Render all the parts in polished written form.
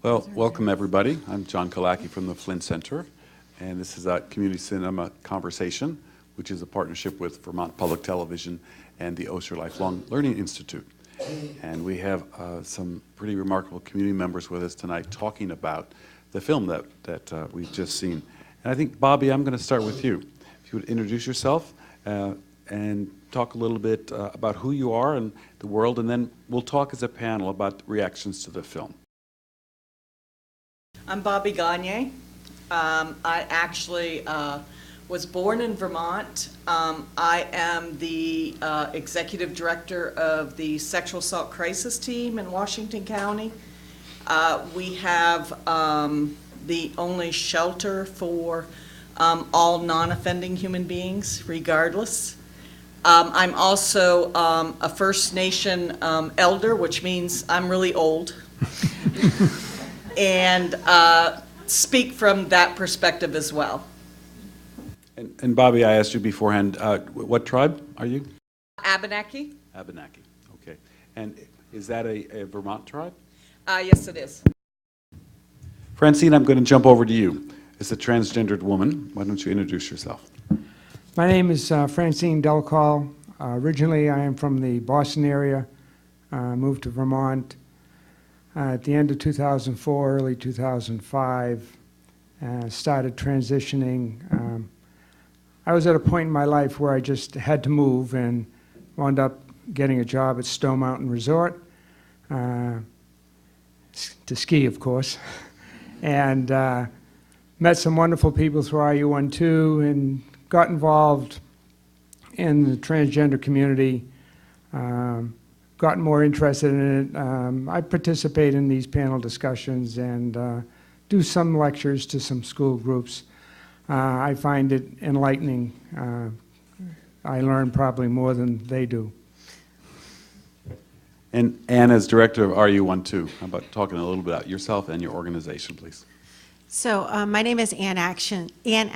Well, welcome everybody. I'm John Kalaki from the Flynn Center, and this is a Community Cinema Conversation, which is a partnership with Vermont Public Television and the Osher Lifelong Learning Institute. And we have some pretty remarkable community members with us tonight talking about the film that we've just seen. And I think, Bobby, I'm going to start with you. If you would introduce yourself and talk a little bit about who you are and the world, and then we'll talk as a panel about reactions to the film. I'm Bobby Gagne. I actually was born in Vermont. I am the executive director of the Sexual Assault Crisis Team in Washington County. We have the only shelter for all non-offending human beings, regardless. I'm also a First Nation elder, which means I'm really old. And speak from that perspective as well. And Bobby, I asked you beforehand, what tribe are you? Abenaki. Abenaki, okay. And is that a Vermont tribe? Yes, it is. Francine, I'm going to jump over to you. As a transgendered woman, why don't you introduce yourself? My name is Francine Delcall. Originally, I am from the Boston area. Moved to Vermont at the end of 2004, early 2005. Started transitioning. I was at a point in my life where I just had to move and wound up getting a job at Stone Mountain Resort, to ski, of course, and met some wonderful people through RU12 and got involved in the transgender community, gotten more interested in it. I participate in these panel discussions and do some lectures to some school groups. I find it enlightening. I learn probably more than they do. And Anne, as director of RU12, how about talking a little bit about yourself and your organization, please? So my name is Ann Atkins, and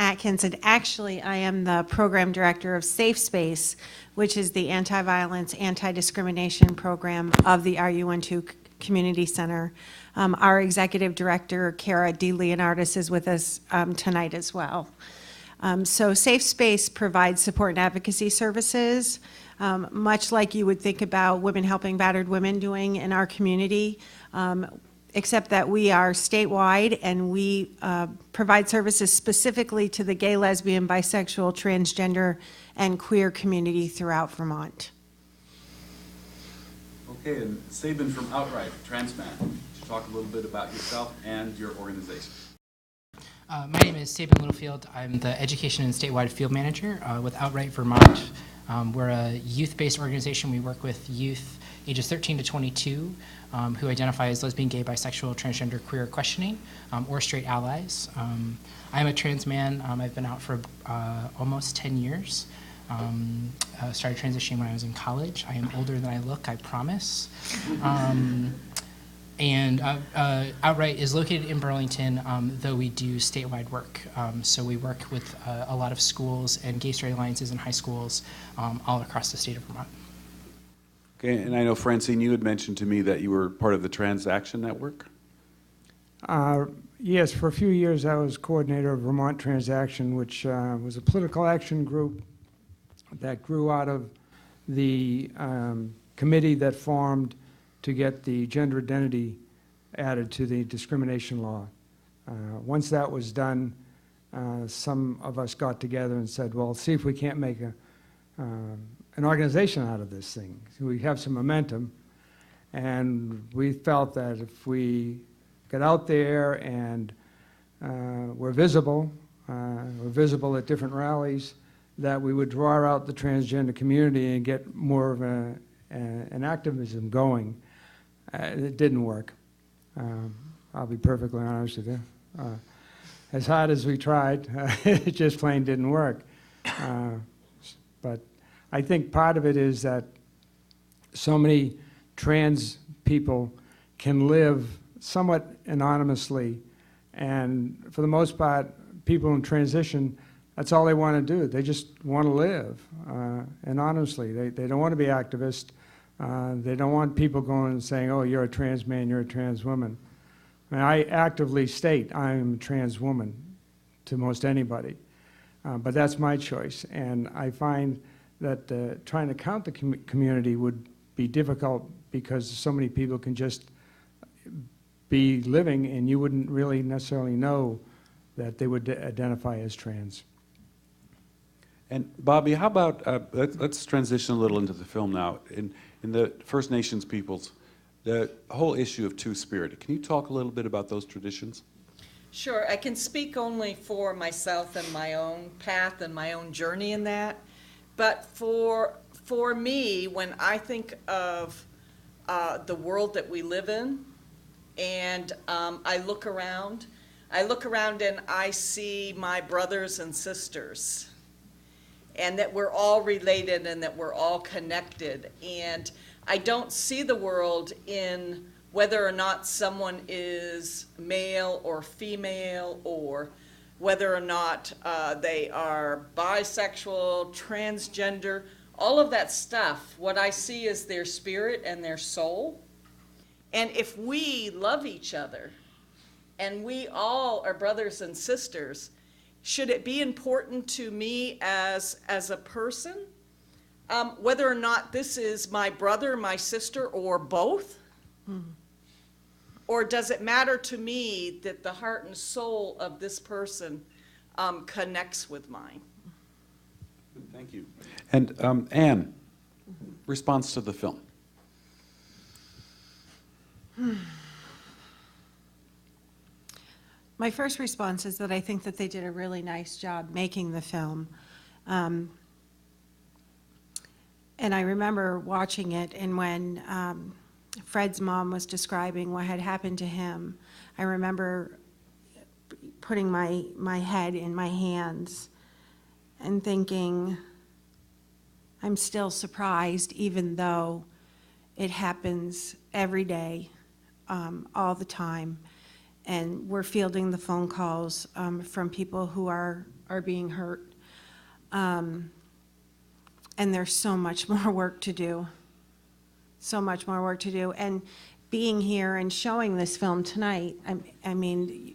actually I am the program director of FlynnSpace, which is the anti-violence, anti-discrimination program of the RU12 Community Center. Our executive director, Cara DeLeonardis, is with us tonight as well. So FlynnSpace provides support and advocacy services, much like you would think about women helping battered women doing in our community. Except that we are statewide and we provide services specifically to the gay, lesbian, bisexual, transgender, and queer community throughout Vermont. Okay, and Sabin from Outright, trans man. Could you talk a little bit about yourself and your organization? My name is Sabin Littlefield. I'm the Education and Statewide Field Manager with Outright Vermont. We're a youth-based organization. We work with youth ages 13 to 22 who identify as lesbian, gay, bisexual, transgender, queer, questioning, or straight allies. I'm a trans man. I've been out for almost 10 years. Started transitioning when I was in college. I am older than I look, I promise. And Outright is located in Burlington, though we do statewide work. So we work with a lot of schools and gay straight alliances in high schools all across the state of Vermont. Okay, and I know, Francine, you had mentioned to me that you were part of the Trans Action Network? Yes, for a few years I was coordinator of Vermont Trans Action, which was a political action group that grew out of the committee that formed to get the gender identity added to the discrimination law. Once that was done, some of us got together and said, well, see if we can't make an organization out of this thing. So we have some momentum, and we felt that if we got out there and were visible at different rallies, that we would draw out the transgender community and get more of an activism going. It didn't work. I'll be perfectly honest with you. As hard as we tried, it just plain didn't work. But I think part of it is that so many trans people can live somewhat anonymously, and for the most part, people in transition, that's all they want to do. They just want to live anonymously. They don't want to be activists. They don't want people going and saying, oh, you're a trans man, you're a trans woman. I mean, I actively state I'm a trans woman to most anybody, but that's my choice. And I find that trying to count the community would be difficult because so many people can just be living and you wouldn't really necessarily know that they would identify as trans. And Bobby, how about, let's transition a little into the film now. In the First Nations peoples, the whole issue of two-spirit, can you talk a little bit about those traditions? Sure, I can speak only for myself and my own path and my own journey in that. But for me, when I think of the world that we live in, and I look around and I see my brothers and sisters, and that we're all related and that we're all connected. And I don't see the world in whether or not someone is male or female, or whether or not they are bisexual, transgender, all of that stuff. What I see is their spirit and their soul. And if we love each other, and we all are brothers and sisters, should it be important to me as a person, whether or not this is my brother, my sister, or both? Mm-hmm. Or does it matter to me that the heart and soul of this person connects with mine? Thank you. And Anne, response to the film. My first response is that I think that they did a really nice job making the film. And I remember watching it, and when Fred's mom was describing what had happened to him, I remember putting my head in my hands and thinking, I'm still surprised, even though it happens every day, all the time. And we're fielding the phone calls from people who are being hurt. And there's so much more work to do. So much more work to do. And being here and showing this film tonight, I mean,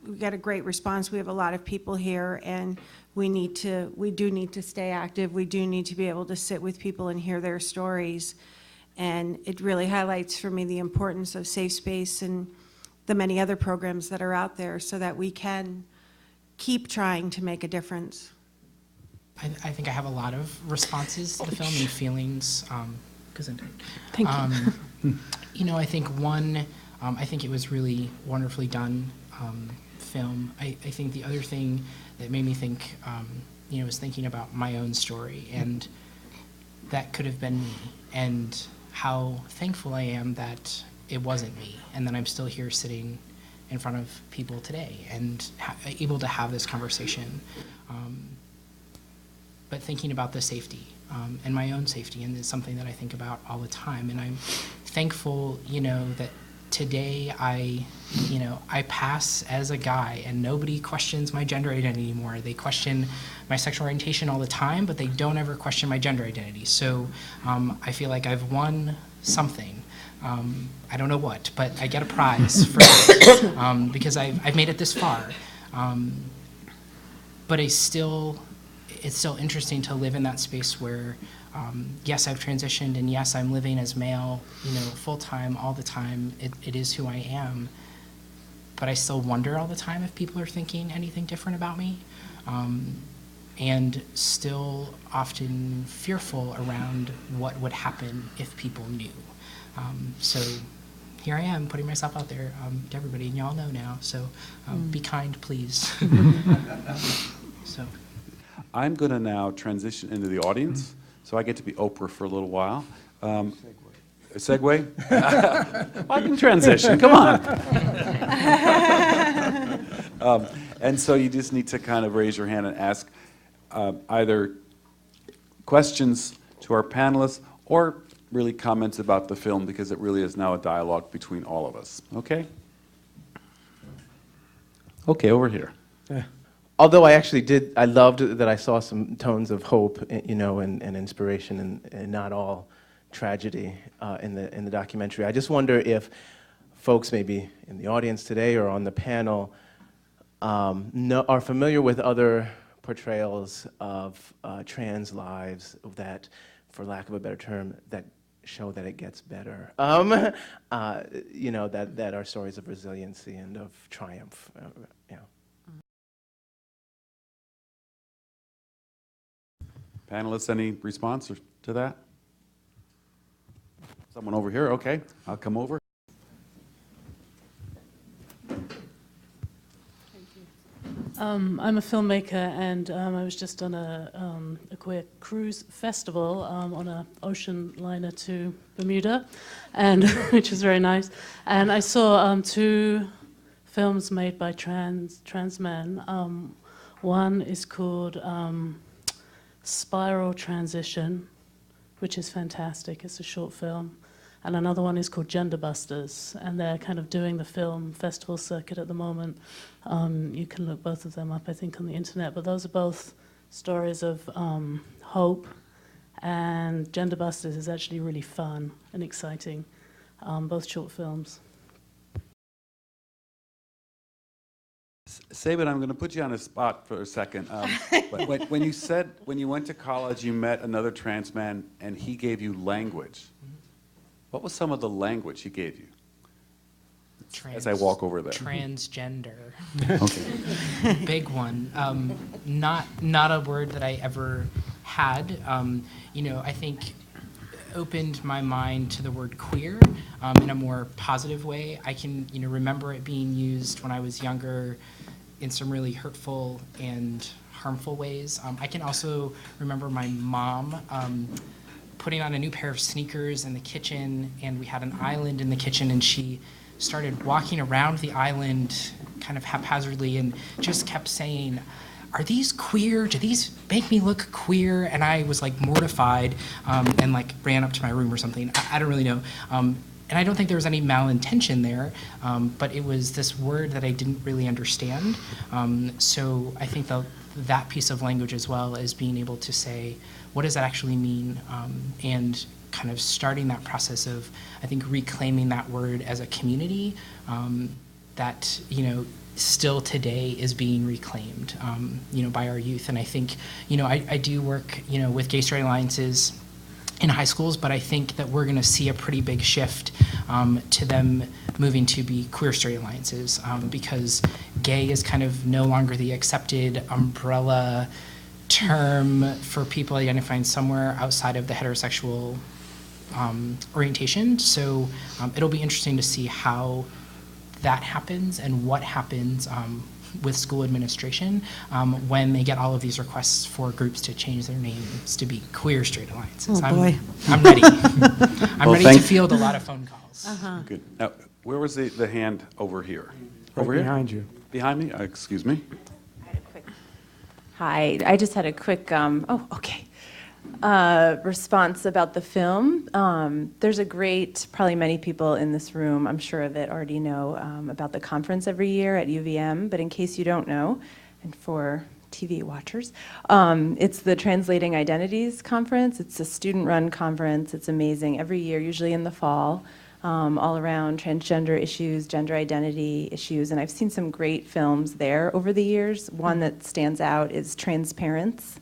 we got a great response. We have a lot of people here, and we do need to stay active. We do need to be able to sit with people and hear their stories. And it really highlights for me the importance of Safe Space and the many other programs that are out there so that we can keep trying to make a difference. I think I have a lot of responses to the film and feelings. Thank you. You know, I think one, I think it was really wonderfully done film. I think the other thing that made me think, you know, was thinking about my own story, and that could have been me, and how thankful I am that it wasn't me, and that I'm still here sitting in front of people today and able to have this conversation. But thinking about the safety and my own safety, and it's something that I think about all the time. And I'm thankful, you know, that today I pass as a guy, and nobody questions my gender identity anymore. They question my sexual orientation all the time, but they don't ever question my gender identity. So I feel like I've won something. I don't know what, but I get a prize for that because I've made it this far. But it's still interesting to live in that space where, yes, I've transitioned, and yes, I'm living as male, you know, full time, all the time. It is who I am. But I still wonder all the time if people are thinking anything different about me, and still often fearful around what would happen if people knew. So here I am putting myself out there to everybody, and y'all know now. So be kind, please. So. I'm going to now transition into the audience, so I get to be Oprah for a little while. Segue? I can transition, come on. And so you just need to kind of raise your hand and ask either questions to our panelists or really comments about the film, because it really is now a dialogue between all of us. Okay? Okay, over here. Although I loved that I saw some tones of hope, you know, and inspiration, and not all tragedy in the documentary. I just wonder if, folks maybe in the audience today or on the panel are familiar with other portrayals of trans lives that, for lack of a better term, that show that it gets better. You know, that are stories of resiliency and of triumph. Yeah. Panelists, any response to that? Someone over here, okay, I'll come over. I'm a filmmaker, and I was just on a queer cruise festival on an ocean liner to Bermuda, and which was very nice. And I saw two films made by trans men. One is called Spiral Transition, which is fantastic. It's a short film. And another one is called Gender Busters, and they're kind of doing the film festival circuit at the moment. You can look both of them up, I think, on the internet, but those are both stories of hope, and Gender Busters is actually really fun and exciting, both short films. Sabin, I'm going to put you on a spot for a second. When you said when you went to college, you met another trans man and he gave you language. What was some of the language he gave you? As I walk over there. Transgender. Okay. Big one. Not a word that I ever had. You know, I think opened my mind to the word queer in a more positive way. I can, you know, remember it being used when I was younger in some really hurtful and harmful ways. I can also remember my mom putting on a new pair of sneakers in the kitchen, and we had an island in the kitchen, and she started walking around the island kind of haphazardly and just kept saying, "Are these queer? Do these make me look queer?" And I was like mortified and like ran up to my room or something. I don't really know. And I don't think there was any malintention there, but it was this word that I didn't really understand. So I think that piece of language as well as being able to say, what does that actually mean? And kind of starting that process of, I think, reclaiming that word as a community that, you know, still today is being reclaimed, you know, by our youth. And I think, you know, I do work, you know, with gay straight alliances in high schools, but I think that we're going to see a pretty big shift to them moving to be queer straight alliances because gay is kind of no longer the accepted umbrella term for people identifying somewhere outside of the heterosexual orientation. So it'll be interesting to see how that happens and what happens with school administration when they get all of these requests for groups to change their names to be queer straight alliances. Oh, boy. I'm ready. I'm ready to field a lot of phone calls. Good. Now, where was the hand over here? Right Over here? behind you. Behind me? Excuse me. Hi, I just had a quick, response about the film. There's a great, probably many people in this room, I'm sure of it, already know about the conference every year at UVM, but in case you don't know, and for TV watchers, it's the Translating Identities conference. It's a student-run conference. It's amazing every year, usually in the fall. All around transgender issues, gender identity issues, and I've seen some great films there over the years. One that stands out is Transparence,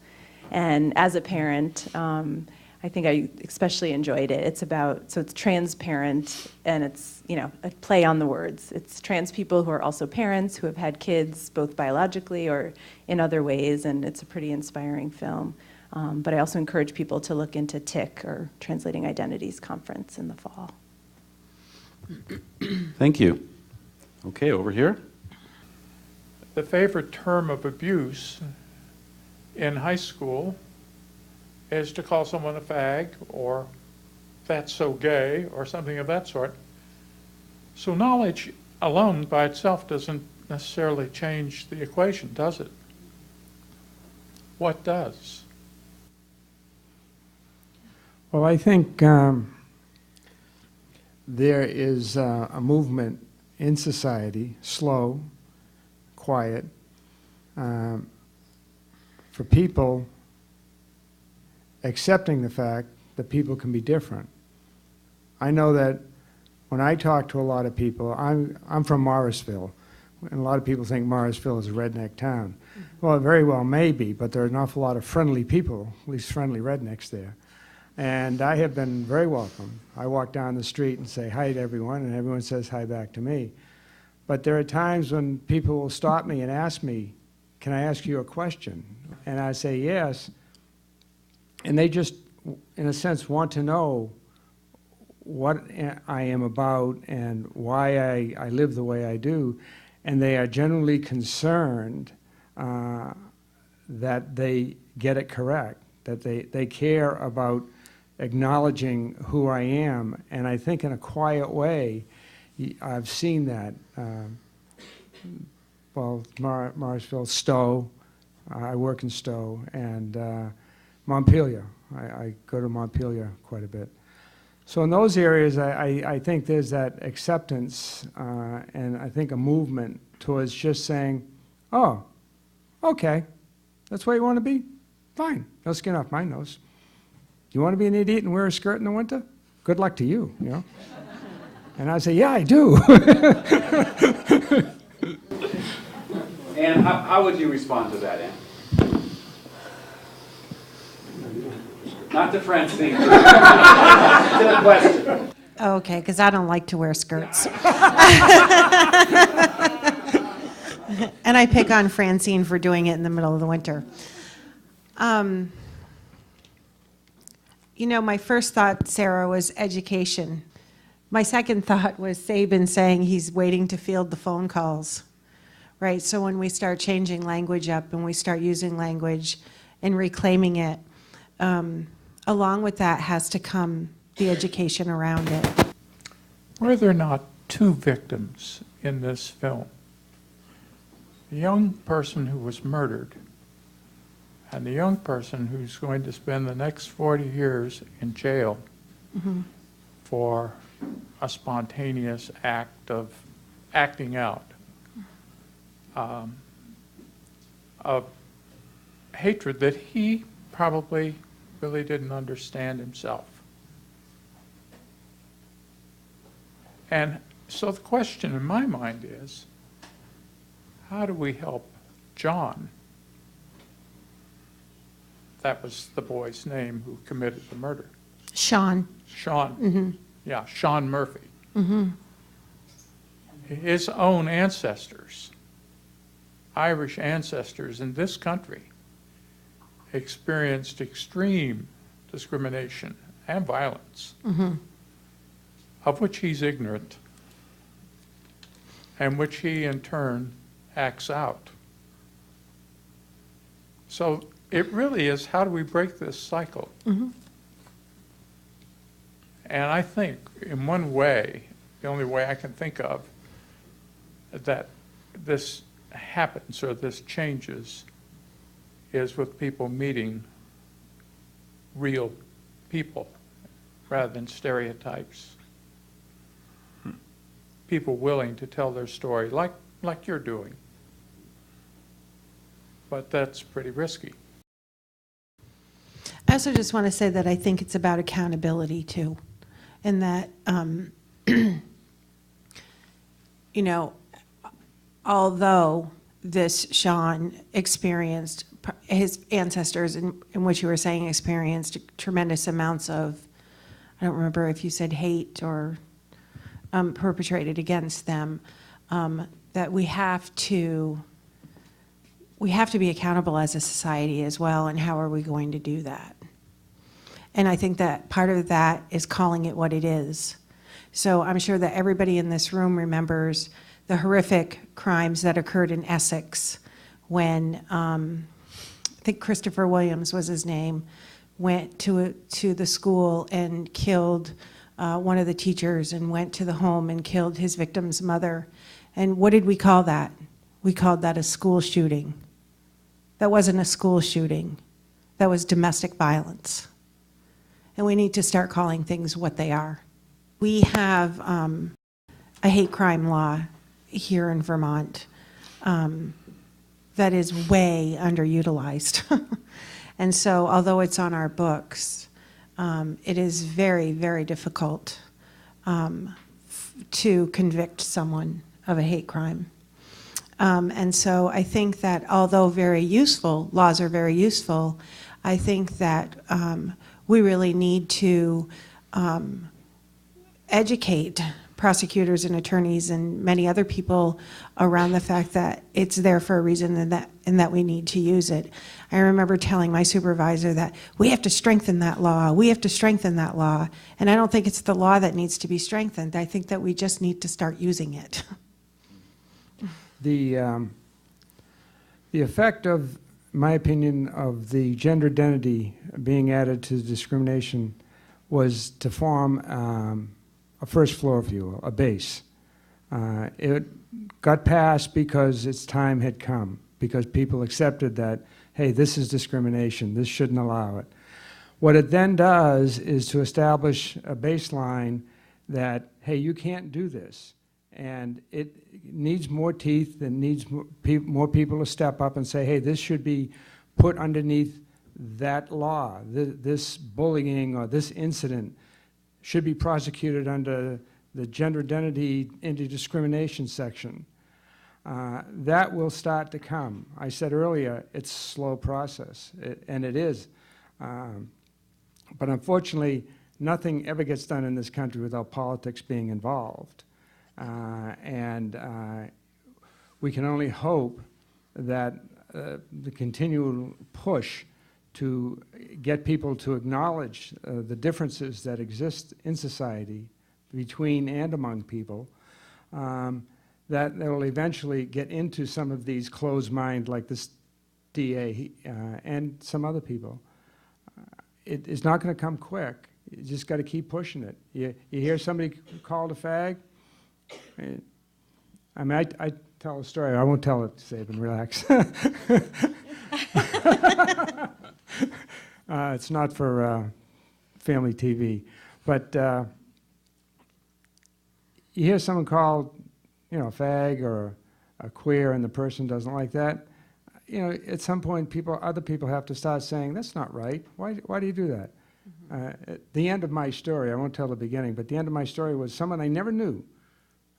and as a parent, I think I especially enjoyed it. It's about, so it's transparent, and it's, you know, a play on the words. It's trans people who are also parents, who have had kids, both biologically or in other ways, and it's a pretty inspiring film. But I also encourage people to look into TIC, or Translating Identities Conference, in the fall. Thank you. Okay, over here. The favorite term of abuse in high school is to call someone a fag or that's so gay or something of that sort. So knowledge alone by itself doesn't necessarily change the equation, does it? What does? Well, I think there is a movement in society, slow, quiet, for people accepting the fact that people can be different. I know that when I talk to a lot of people, I'm from Morrisville, and a lot of people think Morrisville is a redneck town. Well, it very well may be, but there are an awful lot of friendly people, at least friendly rednecks there. And I have been very welcome. I walk down the street and say hi to everyone, and everyone says hi back to me. But there are times when people will stop me and ask me, can I ask you a question? And I say yes. And they just, in a sense, want to know what I am about and why I live the way I do. And they are generally concerned that they get it correct, that they care about acknowledging who I am. And I think in a quiet way, I've seen that. Well, Morrisville, Stowe, I work in Stowe, and Montpelier. I go to Montpelier quite a bit. So in those areas, I think there's that acceptance and I think a movement towards just saying, oh, okay, that's where you want to be? Fine, no skin off my nose. You want to be an idiot and wear a skirt in the winter? Good luck to you, you know? And I say, yeah, I do. Ann, how would you respond to that, Ann? Not to Francine. To the question. Okay, because I don't like to wear skirts. And I pick on Francine for doing it in the middle of the winter. You know, my first thought, Sarah, was education. My second thought was Sabin saying he's waiting to field the phone calls, right? So when we start changing language up and we start using language and reclaiming it, along with that has to come the education around it. Were there not two victims in this film? The young person who was murdered and the young person who's going to spend the next 40 years in jail for a spontaneous act of acting out of hatred that he probably really didn't understand himself. And so the question in my mind is, how do we help John? That was the boy's name who committed the murder. Sean. Sean. Yeah, Sean Murphy. His own ancestors, Irish ancestors in this country, experienced extreme discrimination and violence, of which he's ignorant, and which he in turn acts out. So it really is, how do we break this cycle? And I think in one way, the only way I can think of, that this happens or this changes is with people meeting real people rather than stereotypes. People willing to tell their story like you're doing. But that's pretty risky. I also just want to say that I think it's about accountability too, and that, you know, although this Sean experienced, his ancestors, in which you were saying experienced tremendous amounts of, I don't remember if you said hate or perpetrated against them, that we have to be accountable as a society as well, and how are we going to do that? And I think that part of that is calling it what it is. So I'm sure that everybody in this room remembers the horrific crimes that occurred in Essex when, I think Christopher Williams was his name, went to the school and killed one of the teachers, and went to the home and killed his victim's mother. And what did we call that? We called that a school shooting. That wasn't a school shooting. That was domestic violence. And we need to start calling things what they are. We have a hate crime law here in Vermont that is way underutilized. And so although it's on our books, it is very, very difficult to convict someone of a hate crime. And so I think that although very useful, laws are very useful, I think that we really need to educate prosecutors and attorneys and many other people around the fact that it's there for a reason and that we need to use it. I remember telling my supervisor that we have to strengthen that law, we have to strengthen that law, and I don't think it's the law that needs to be strengthened. I think that we just need to start using it. The effect of, in my opinion, of the gender identity being added to discrimination was to form a first floor, if you will, a base. It got passed because its time had come, because people accepted that, hey, this is discrimination, this shouldn't allow it. What it then does is to establish a baseline that, hey, you can't do this. And it needs more teeth and needs more people to step up and say, hey, this should be put underneath that law. This bullying or this incident should be prosecuted under the gender identity anti-discrimination section. That will start to come. I said earlier, it's a slow process, and it is. But unfortunately, nothing ever gets done in this country without politics being involved. We can only hope that the continual push to get people to acknowledge the differences that exist in society between and among people, that they will eventually get into some of these closed minds like this DA and some other people. It's not going to come quick. You just got to keep pushing it. You hear somebody called a fag? I mean, I tell a story. I won't tell it, Saban, relax. It's not for family TV. But you hear someone called, a fag or a queer, and the person doesn't like that. At some point, other people have to start saying, that's not right. Why do you do that? Mm-hmm. At the end of my story, I won't tell the beginning, but the end of my story was someone I never knew.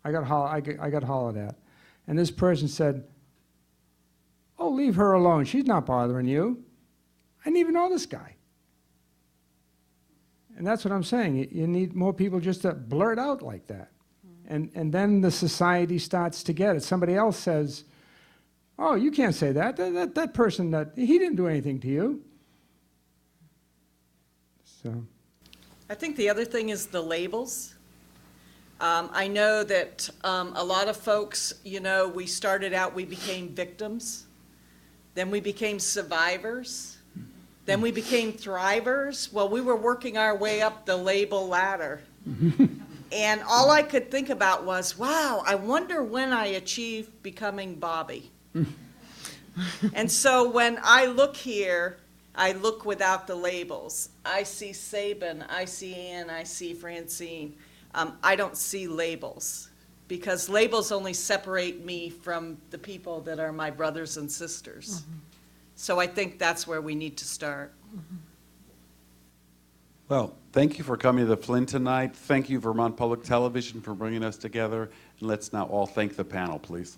I got hollered at. And this person said, oh, leave her alone. She's not bothering you. I didn't even know this guy. And that's what I'm saying. You need more people just to blurt out like that. And then the society starts to get it. Somebody else says, oh, you can't say that. That person, he didn't do anything to you. So, I think the other thing is the labels. I know that a lot of folks, we started out, we became victims, then we became survivors, then we became thrivers. Well, we were working our way up the label ladder. And all I could think about was, wow, I wonder when I achieve becoming Bobby. And so when I look here, I look without the labels. I see Saban, I see Ann, I see Francine. I don't see labels, because labels only separate me from the people that are my brothers and sisters. Mm-hmm. So I think that's where we need to start. Mm-hmm. Well, thank you for coming to the Flynn tonight. Thank you, Vermont Public Television, for bringing us together. And let's now all thank the panel, please.